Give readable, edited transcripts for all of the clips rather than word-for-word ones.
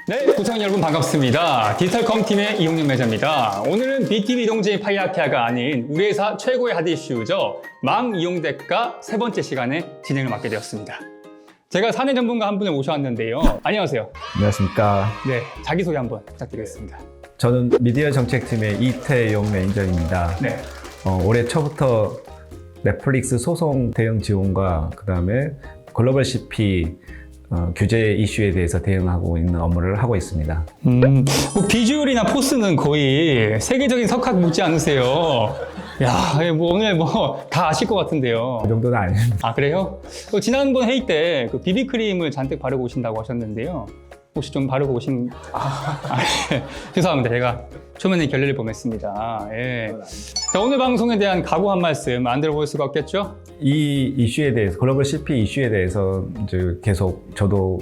네, 구성 여러분 반갑습니다. 디지털컴 팀의 이용영 매니저입니다. 오늘은 BTV 이동재의 파이아키아가 아닌 우리 회사 최고의 핫 이슈죠. 망 이용 대가 세 번째 시간에 진행을 맡게 되었습니다. 제가 사내 전문가 한 분을 모셔왔는데요. 안녕하세요. 안녕하십니까. 네, 자기소개 한번 부탁드리겠습니다. 저는 미디어 정책팀의 이태용 매니저입니다. 네. 올해 초부터 넷플릭스 소송 대응 지원과 그다음에 글로벌 CP 규제 이슈에 대해서 대응하고 있는 업무를 하고 있습니다. 뭐 비주얼이나 포스는 거의 세계적인 석학 묻지 않으세요. 야, 뭐 오늘 뭐 다 아실 것 같은데요. 그 정도는 아닙니다. 아, 그래요? 지난번 회의 때 그 비비크림을 잔뜩 바르고 오신다고 하셨는데요. 혹시 좀 바르고 오신... 죄송합니다. 제가 초면에 결례를 범했습니다. 예. 자, 오늘 방송에 대한 각오 한 말씀 안 들어볼 수가 없겠죠? 이 이슈에 대해서, 글로벌 CP 이슈에 대해서 이제 계속 저도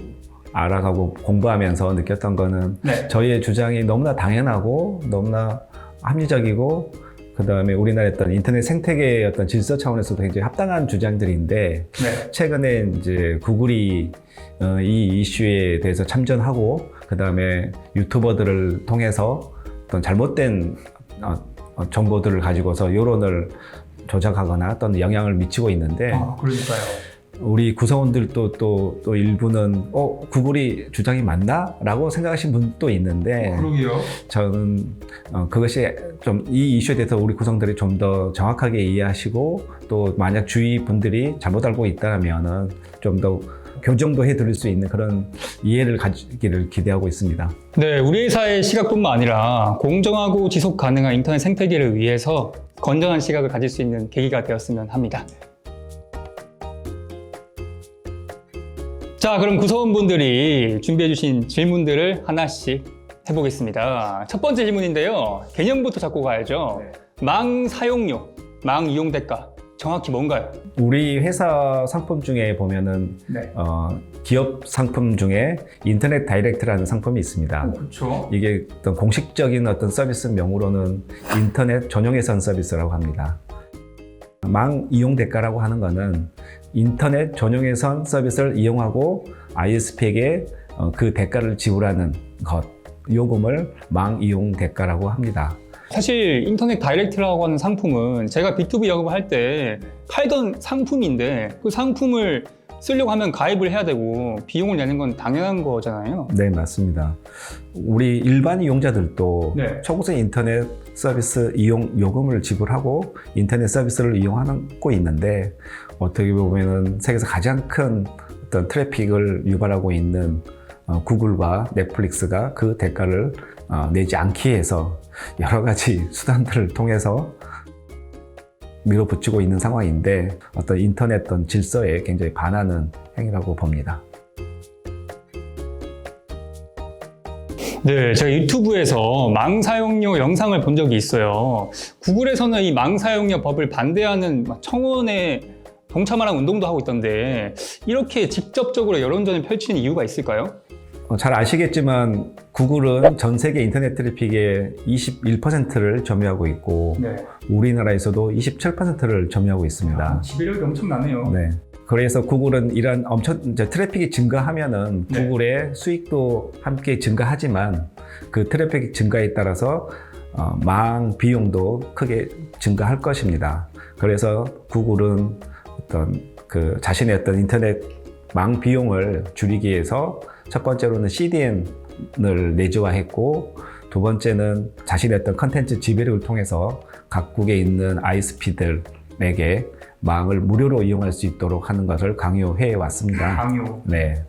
알아가고 공부하면서 느꼈던 거는 네. 저희의 주장이 너무나 당연하고 너무나 합리적이고 그다음에 우리나라의 어떤 인터넷 생태계의 어떤 질서 차원에서도 굉장히 합당한 주장들인데 네. 최근에 이제 구글이 이 이슈에 대해서 참전하고 그다음에 유튜버들을 통해서 어떤 잘못된 정보들을 가지고서 여론을 조작하거나 또는 영향을 미치고 있는데 아, 그러니까요. 우리 구성원들도 또 일부는 구글이 주장이 맞나? 라고 생각하시는 분도 있는데 그러게요. 저는 그것이 좀 이 이슈에 대해서 우리 구성들이 좀 더 정확하게 이해하시고 또 만약 주위 분들이 잘못 알고 있다면은 좀 더 교정도 해드릴 수 있는 그런 이해를 가지기를 기대하고 있습니다. 네, 우리 회사의 시각뿐만 아니라 공정하고 지속 가능한 인터넷 생태계를 위해서 건전한 시각을 가질 수 있는 계기가 되었으면 합니다. 자, 그럼 구성원분들이 준비해주신 질문들을 하나씩 해보겠습니다. 첫 번째 질문인데요. 개념부터 잡고 가야죠. 망 사용료, 망 이용 대가, 정확히 뭔가요? 우리 회사 상품 중에 보면은 네. 기업 상품 중에 인터넷 다이렉트라는 상품이 있습니다. 그렇죠. 이게 어떤 공식적인 어떤 서비스 명으로는 인터넷 전용예산 서비스라고 합니다. 망 이용 대가라고 하는 거는 인터넷 전용예선 서비스를 이용하고 ISP에게 그 대가를 지불하는 것, 요금을 망 이용 대가라고 합니다. 사실 인터넷 다이렉트라고 하는 상품은 제가 B2B 영업을 할 때 팔던 상품인데 그 상품을 쓰려고 하면 가입을 해야 되고 비용을 내는 건 당연한 거잖아요. 네, 맞습니다. 우리 일반 이용자들도 네. 초고속 인터넷 서비스 이용 요금을 지불하고 인터넷 서비스를 이용하고 있는데 어떻게 보면은 세계에서 가장 큰 어떤 트래픽을 유발하고 있는 구글과 넷플릭스가 그 대가를 내지 않기 위해서 여러 가지 수단들을 통해서 밀어붙이고 있는 상황인데 어떤 인터넷 어떤 질서에 굉장히 반하는 행위라고 봅니다. 네, 제가 유튜브에서 망 사용료 영상을 본 적이 있어요. 구글에서는 이 망 사용료 법을 반대하는 청원에 동참하라는 운동도 하고 있던데 이렇게 직접적으로 여론전을 펼치는 이유가 있을까요? 잘 아시겠지만 구글은 전 세계 인터넷 트래픽의 21%를 점유하고 있고 네. 우리나라에서도 27%를 점유하고 있습니다. 지배력이 엄청나네요. 네. 그래서 구글은 이런 이제 트래픽이 증가하면은 네. 구글의 수익도 함께 증가하지만 그 트래픽 증가에 따라서 망 비용도 크게 증가할 것입니다. 그래서 구글은 어떤 자신의 어떤 인터넷 망 비용을 줄이기 위해서 첫 번째로는 CDN을 내재화했고 두 번째는 자신의 어떤 컨텐츠 지배력을 통해서 각국에 있는 ISP들에게 망을 무료로 이용할 수 있도록 하는 것을 강요해 왔습니다. 강요. 네.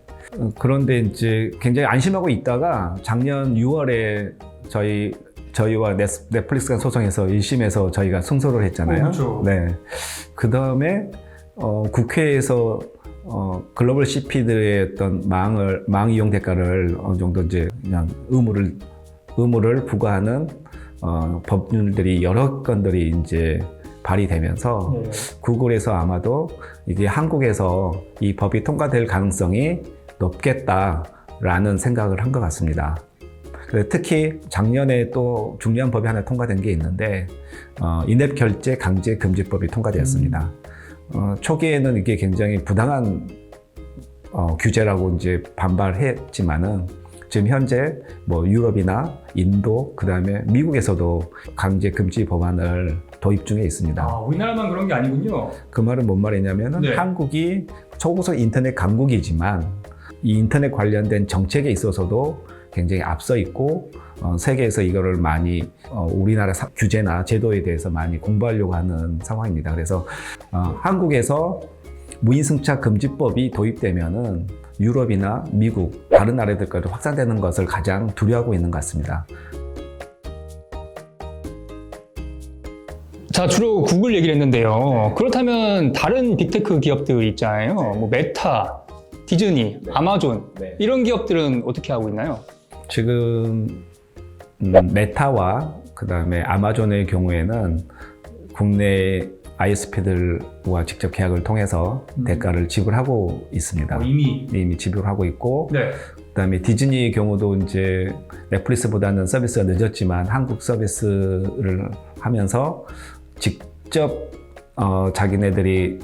그런데 이제 굉장히 안심하고 있다가 작년 6월에 저희와 넷플릭스 간 소송에서 1심에서 저희가 승소를 했잖아요. 그렇죠. 네. 그 다음에 국회에서 글로벌 CP들의 어떤 망 이용 대가를 어느 정도 이제 그냥 의무를 부과하는 법률들이 여러 건들이 이제 발의되면서 네. 구글에서 아마도 이게 한국에서 이 법이 통과될 가능성이 높겠다라는 생각을 한 것 같습니다. 특히 작년에 또 중요한 법이 하나 통과된 게 있는데 인앱 결제 강제 금지법이 통과되었습니다. 초기에는 이게 굉장히 부당한 규제라고 이제 반발했지만은 지금 현재 뭐 유럽이나 인도, 그 다음에 미국에서도 강제 금지 법안을 도입 중에 있습니다. 우리나라만 그런 게 아니군요. 그 말은 뭔 말이냐면은 네. 한국이 초고속 인터넷 강국이지만 이 인터넷 관련된 정책에 있어서도 굉장히 앞서 있고 세계에서 이거를 많이 우리나라 규제나 제도에 대해서 많이 공부하려고 하는 상황입니다. 그래서 한국에서 무인승차 금지법이 도입되면은 유럽이나 미국, 다른 나라들까지 확산되는 것을 가장 두려워하고 있는 것 같습니다. 자, 주로 구글 얘기를 했는데요. 그렇다면 다른 빅테크 기업들 있잖아요. 뭐 메타, 디즈니, 아마존 이런 기업들은 어떻게 하고 있나요? 지금 메타와 그 다음에 아마존의 경우에는 국내 ISP들과 직접 계약을 통해서 대가를 지불하고 있습니다. 이미 지불하고 있고, 네. 그다음에 디즈니의 경우도 이제 넷플릭스보다는 서비스가 늦었지만 한국 서비스를 하면서 직접 자기네들이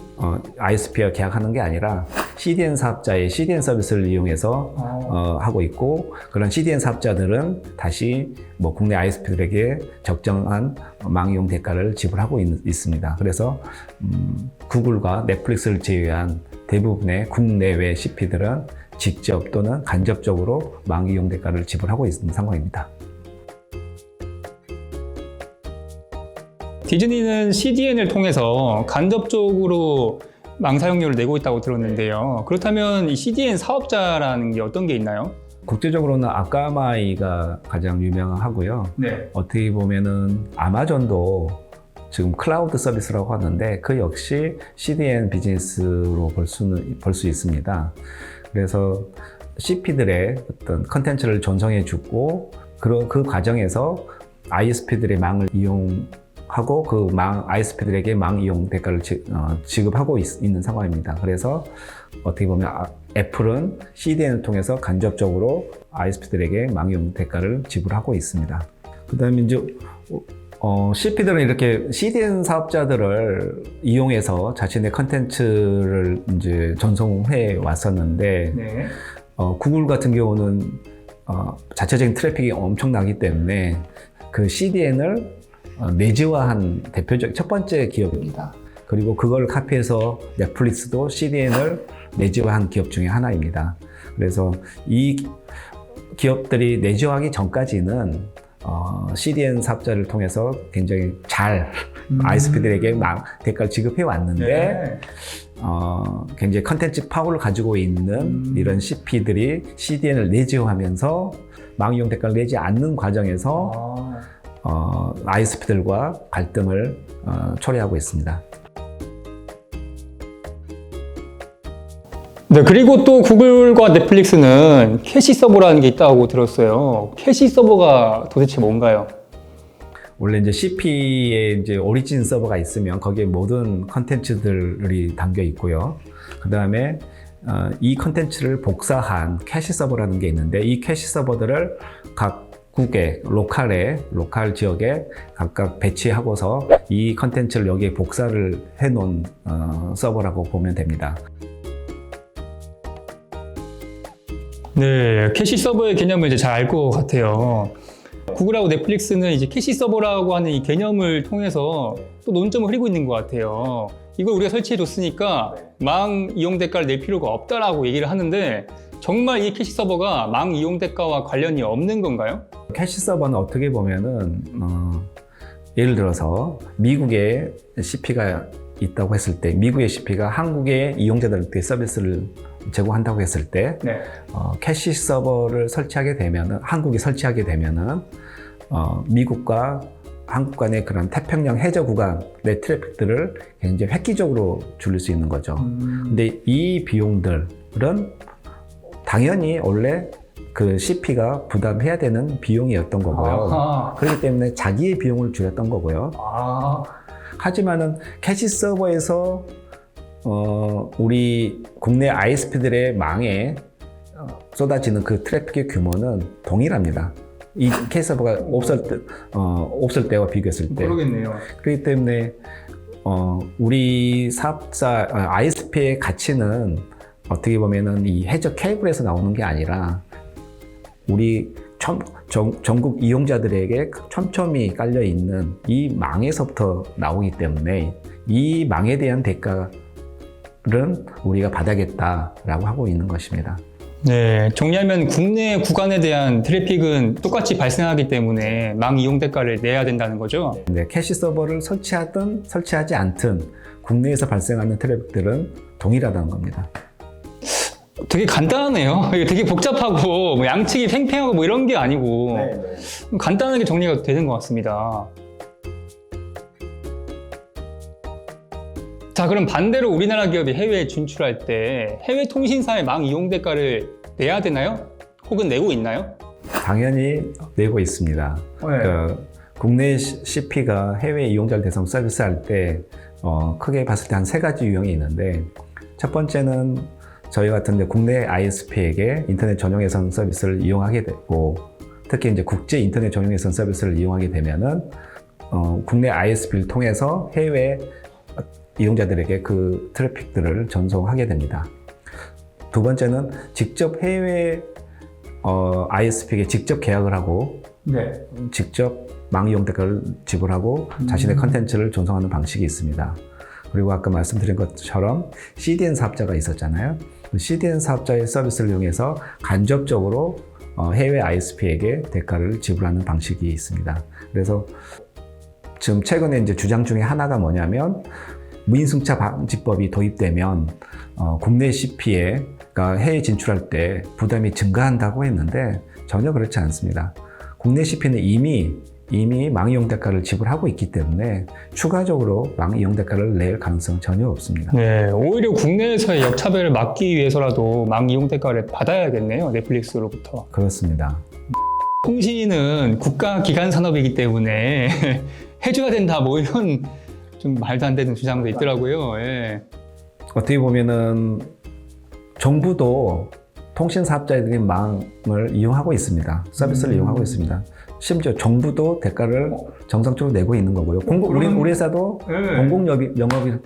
ISP와 계약하는 게 아니라 CDN 사업자의 CDN 서비스를 이용해서 하고 있고, 그런 CDN 사업자들은 다시 뭐 국내 ISP들에게 적정한 망 이용 대가를 지불하고 있습니다. 그래서 구글과 넷플릭스를 제외한 대부분의 국내외 CP들은 직접 또는 간접적으로 망 이용 대가를 지불하고 있는 상황입니다. 디즈니는 CDN을 통해서 간접적으로 망 사용료를 내고 있다고 들었는데요. 그렇다면 이 CDN 사업자라는 게 어떤 게 있나요? 국제적으로는 아까마이가 가장 유명하고요. 네. 어떻게 보면은 아마존도 지금 클라우드 서비스라고 하는데 그 역시 CDN 비즈니스로 볼 수 있습니다. 그래서 CP들의 어떤 컨텐츠를 전송해 주고 그 과정에서 ISP들의 망을 이용하고 그 ISP들에게 망 이용 대가를 지급하고 있는 상황입니다. 그래서 어떻게 보면 애플은 CDN을 통해서 간접적으로 ISP들에게 망 이용 대가를 지불하고 있습니다. 그 다음에 이제 CP들은 이렇게 CDN 사업자들을 이용해서 자신의 컨텐츠를 이제 전송해 왔었는데, 네. 구글 같은 경우는 자체적인 트래픽이 엄청나기 때문에 그 CDN을 내재화한 대표적 첫 번째 기업입니다. 그리고 그걸 카피해서 넷플릭스도 CDN을 내재화한 기업 중에 하나입니다. 그래서 이 기업들이 내재화하기 전까지는 CDN 사업자를 통해서 굉장히 잘 ISP들에게 대가를 지급해 왔는데, 네. 굉장히 컨텐츠 파워를 가지고 있는 이런 CP들이 CDN을 내재화하면서 망 이용 대가를 내지 않는 과정에서 ISP들과 갈등을 초래하고 있습니다. 네, 그리고 또 구글과 넷플릭스는 캐시 서버라는 게 있다고 들었어요. 캐시 서버가 도대체 뭔가요? 원래 이제 CP에 이제 오리진 서버가 있으면 거기에 모든 컨텐츠들이 담겨 있고요. 그 다음에 이 컨텐츠를 복사한 캐시 서버라는 게 있는데, 이 캐시 서버들을 각국의 로컬 지역에 각각 배치하고서 이 컨텐츠를 여기에 복사를 해 놓은 서버라고 보면 됩니다. 네, 캐시 서버의 개념을 이제 잘 알 것 같아요. 구글하고 넷플릭스는 이제 캐시 서버라고 하는 이 개념을 통해서 또 논점을 흐리고 있는 것 같아요. 이걸 우리가 설치해 줬으니까 망 이용 대가를 낼 필요가 없다라고 얘기를 하는데, 정말 이 캐시 서버가 망 이용 대가와 관련이 없는 건가요? 캐시 서버는 어떻게 보면은 예를 들어서 미국에 CP가 있다고 했을 때, 미국의 CP가 한국의 이용자들한테 서비스를 제공한다고 했을 때, 네. 캐시 서버를 설치하게 되면은, 한국이 설치하게 되면은 미국과 한국 간의 그런 태평양 해저 구간의 트래픽들을 굉장히 획기적으로 줄일 수 있는 거죠. 근데 이 비용들은 당연히 원래 그 CP가 부담해야 되는 비용이었던 거고요. 아하. 그렇기 때문에 자기의 비용을 줄였던 거고요. 하지만은 캐시 서버에서 우리 국내 ISP들의 망에 쏟아지는 그 트래픽의 규모는 동일합니다. 이 캐시 서버가 없을 때와 비교했을 때. 그러겠네요. 그렇기 때문에 우리 사업자 ISP의 가치는 어떻게 보면은 이 해저 케이블에서 나오는 게 아니라 우리 전국 이용자들에게 촘촘히 깔려 있는 이 망에서부터 나오기 때문에 이 망에 대한 대가를 우리가 받아야겠다라고 하고 있는 것입니다. 네, 정리하면 국내 구간에 대한 트래픽은 똑같이 발생하기 때문에 망 이용 대가를 내야 된다는 거죠? 네, 캐시 서버를 설치하든 설치하지 않든 국내에서 발생하는 트래픽들은 동일하다는 겁니다. 되게 간단하네요. 이게 되게 복잡하고 뭐 양측이 팽팽하고 뭐 이런 게 아니고 간단하게 정리가 되는 것 같습니다. 자, 그럼 반대로 우리나라 기업이 해외에 진출할 때 해외 통신사의 망 이용 대가를 내야 되나요? 혹은 내고 있나요? 당연히 내고 있습니다. 국내 CP가 해외 이용자를 대상 서비스할 때 크게 봤을 때 한 세 가지 유형이 있는데, 첫 번째는 저희 같은 국내 ISP에게 인터넷 전용 예선 서비스를 이용하게 되고, 특히 이제 국제 인터넷 전용 예선 서비스를 이용하게 되면은 국내 ISP를 통해서 해외 이용자들에게 그 트래픽들을 전송하게 됩니다. 두 번째는 직접 해외 ISP에게 직접 계약을 하고 직접 망 이용 대가를 지불하고 자신의 컨텐츠를 전송하는 방식이 있습니다. 그리고 아까 말씀드린 것처럼 CDN 사업자가 있었잖아요. CDN 사업자의 서비스를 이용해서 간접적으로 해외 ISP에게 대가를 지불하는 방식이 있습니다. 그래서 지금 최근에 이제 주장 중에 하나가 뭐냐면, 무인승차 방지법이 도입되면 국내 CP가 해외 진출할 때 부담이 증가한다고 했는데 전혀 그렇지 않습니다. 국내 CP는 이미 망 이용 대가를 지불하고 있기 때문에 추가적으로 망 이용 대가를 낼 가능성은 전혀 없습니다. 네, 오히려 국내에서의 역차별을 막기 위해서라도 망 이용 대가를 받아야겠네요, 넷플릭스로부터. 그렇습니다. 통신은 국가 기관 산업이기 때문에 해줘야 된다, 뭐 이런 좀 말도 안 되는 주장도 있더라고요. 예. 어떻게 보면은 정부도 통신 사업자들이 망을 이용하고 있습이 서비스를 이용하고 있습니다. 심지어 정부도 대가를 정상적으로 내고 있는 거고요. 우리 회사도 공공영업팀이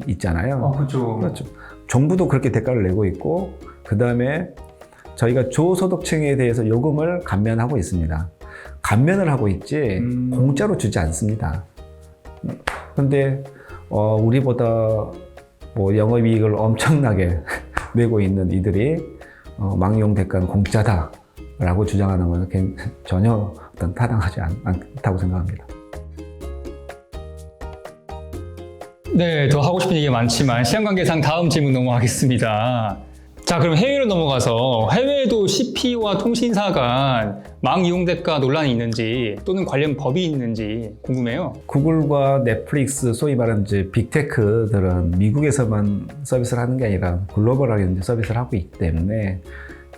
있잖아요. 그렇죠. 정부도 그렇게 대가를 내고 있고, 그 다음에 저희가 저소득층에 대해서 요금을 감면하고 있습니다. 감면을 하고 있지 공짜로 주지 않습니다. 근데 우리보다 뭐 영업이익을 엄청나게 내고 있는 이들이 망이용 대가는 공짜다라고 주장하는 것은 전혀 타당하지 않다고 생각합니다. 네, 더 하고 싶은 얘기가 많지만 시간 관계상 다음 질문 넘어가겠습니다. 자, 그럼 해외로 넘어가서 해외에도 CP와 통신사 간 망 이용 대가 논란이 있는지 또는 관련 법이 있는지 궁금해요. 구글과 넷플릭스, 소위 말하는 이제 빅테크들은 미국에서만 서비스를 하는 게 아니라 글로벌하게 이제 서비스를 하고 있기 때문에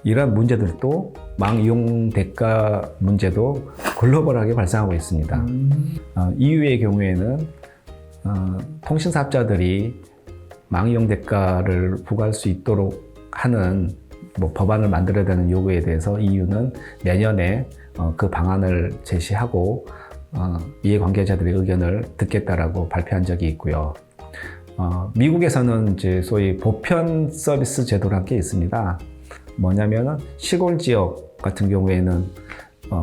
이러한 문제들도 망 이용 대가 문제도 글로벌하게 발생하고 있습니다. EU의 경우에는 통신사업자들이 망 이용 대가를 부과할 수 있도록 하는 법안을 만들어야 되는 요구에 대해서 EU는 내년에 그 방안을 제시하고 이해관계자들의 의견을 듣겠다라고 발표한 적이 있고요. 미국에서는 이제 소위 보편 서비스 제도라는 게 있습니다. 뭐냐면 시골 지역 같은 경우에는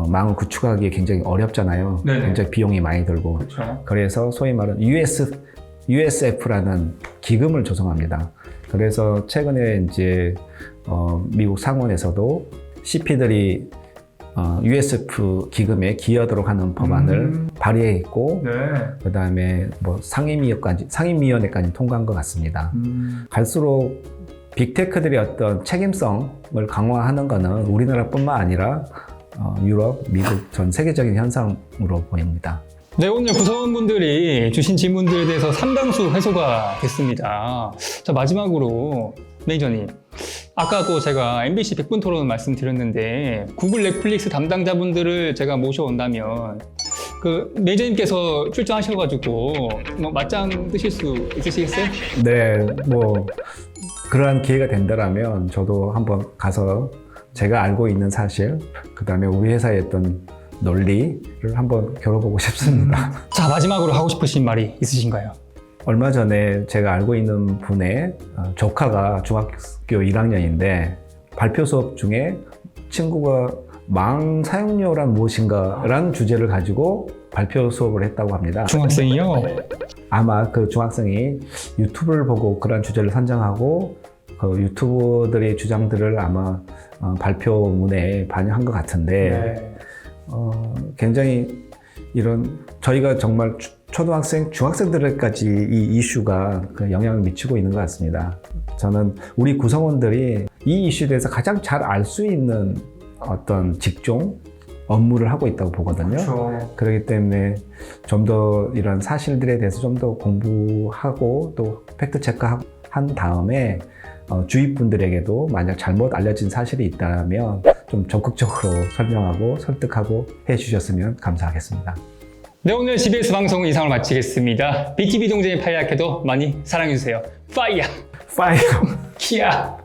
망을 구축하기 굉장히 어렵잖아요. 네네. 굉장히 비용이 많이 들고. 그렇죠. 그래서 소위 말하는 USF라는 기금을 조성합니다. 그래서 최근에 이제 미국 상원에서도 CP들이 USF 기금에 기여하도록 하는 법안을 발의했고, 네. 그 다음에 뭐 상임위원회까지 통과한 것 같습니다. 갈수록 빅테크들의 어떤 책임성을 강화하는 것은 우리나라뿐만 아니라 유럽, 미국 전 세계적인 현상으로 보입니다. 네, 오늘 구성원분들이 주신 질문들에 대해서 상당수 해소가 됐습니다. 자, 마지막으로 매니저님, 아까 또 제가 MBC 100분 토론 말씀드렸는데 구글 넷플릭스 담당자분들을 제가 모셔온다면 그 매니저님께서 출전하셔가지고 뭐 맞짱 뜨실 수 있으시겠어요? 네, 뭐 그러한 기회가 된다면 저도 한번 가서 제가 알고 있는 사실, 그 다음에 우리 회사의 어떤 논리를 한번 겨뤄보고 싶습니다. 자, 마지막으로 하고 싶으신 말이 있으신가요? 얼마 전에 제가 알고 있는 분의 조카가 중학교 1학년인데 발표 수업 중에 친구가 망 사용료란 무엇인가라는 주제를 가지고 발표 수업을 했다고 합니다. 중학생이요? 아마 그 중학생이 유튜브를 보고 그런 주제를 선정하고 그 유튜버들의 주장들을 아마 발표문에 반영한 것 같은데 굉장히 이런 저희가 정말 초등학생, 중학생들까지 이 이슈가 그 영향을 미치고 있는 것 같습니다. 저는 우리 구성원들이 이 이슈에 대해서 가장 잘 알 수 있는 어떤 직종, 업무를 하고 있다고 보거든요. 그렇죠. 그렇기 때문에 좀 더 이런 사실들에 대해서 좀 더 공부하고 또 팩트 체크한 다음에 주위 분들에게도 만약 잘못 알려진 사실이 있다면 좀 적극적으로 설명하고 설득하고 해주셨으면 감사하겠습니다. 네, 오늘 GBS 방송은 이상으로 마치겠습니다. BTV 동쟁이 파이학회도 많이 사랑해주세요. 파이야! 파이어! 키야!